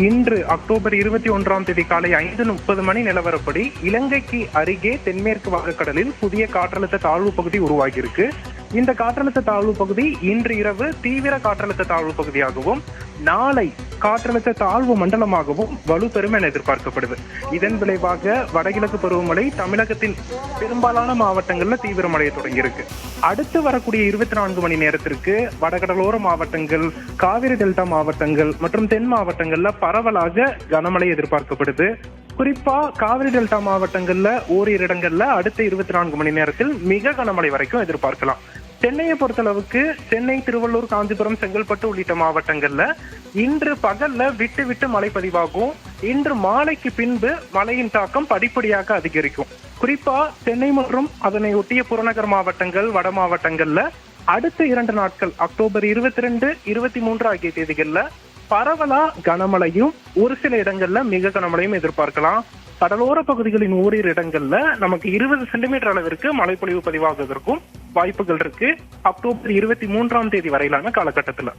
இன்று அக்டோபர் 21 காலை 5:30 மணி நிலவரப்படி இலங்கைக்கு அருகே தென்மேற்கு வங்கக்கடலில் புதிய காற்றழுத்த தாழ்வு பகுதி உருவாகியிருக்கு. இந்த காற்றழுத்த தாழ்வு பகுதி இன்று இரவு தீவிர காற்றழுத்த தாழ்வு பகுதியாகவும் நாளை காற்றழுத்த தாழ்வு மண்டலமாகவும் வலுப்பெறும் என எதிர்பார்க்கப்படுது. இதன் விளைவாக வடகிழக்கு பருவமழை தமிழகத்தின் பெரும்பாலான மாவட்டங்கள்ல தீவிரமடைய தொடங்கியிருக்கு. அடுத்து வரக்கூடிய 24 மணி நேரத்திற்கு வடகடலோர மாவட்டங்கள், காவிரி டெல்டா மாவட்டங்கள் மற்றும் தென் மாவட்டங்கள்ல பரவலாக கனமழை எதிர்பார்க்கப்படுது. குறிப்பா காவிரி டெல்டா மாவட்டங்கள்ல ஓரிரு இடங்கள்ல அடுத்த 24 மணி நேரத்தில் மிக கனமழை வரைக்கும் எதிர்பார்க்கலாம். சென்னையை பொறுத்தளவுக்கு சென்னை, திருவள்ளூர், காஞ்சிபுரம், செங்கல்பட்டு உள்ளிட்ட மாவட்டங்கள்ல இன்று பகல்ல விட்டு விட்டு மழை பதிவாகும். இன்று மாலைக்கு பின்பு மழையின் தாக்கம் படிப்படியாக அதிகரிக்கும். குறிப்பா சென்னை மற்றும் அதனை ஒட்டிய புறநகர் மாவட்டங்கள், வட மாவட்டங்கள்ல அடுத்த 2 நாட்கள் அக்டோபர் 22, 23 ஆகிய தேதிகள்ல பரவலா கனமழையும் ஒரு சில இடங்கள்ல மிக கனமழையும் எதிர்பார்க்கலாம். கடலோர பகுதிகளின் ஓரிரு இடங்கள்ல நமக்கு 20 சென்டிமீட்டர் அளவிற்கு மழைப்பொழிவு பதிவாகுவதற்கும் வாய்ப்புகள் இருக்கு அக்டோபர் 23 வரையிலான காலகட்டத்துல.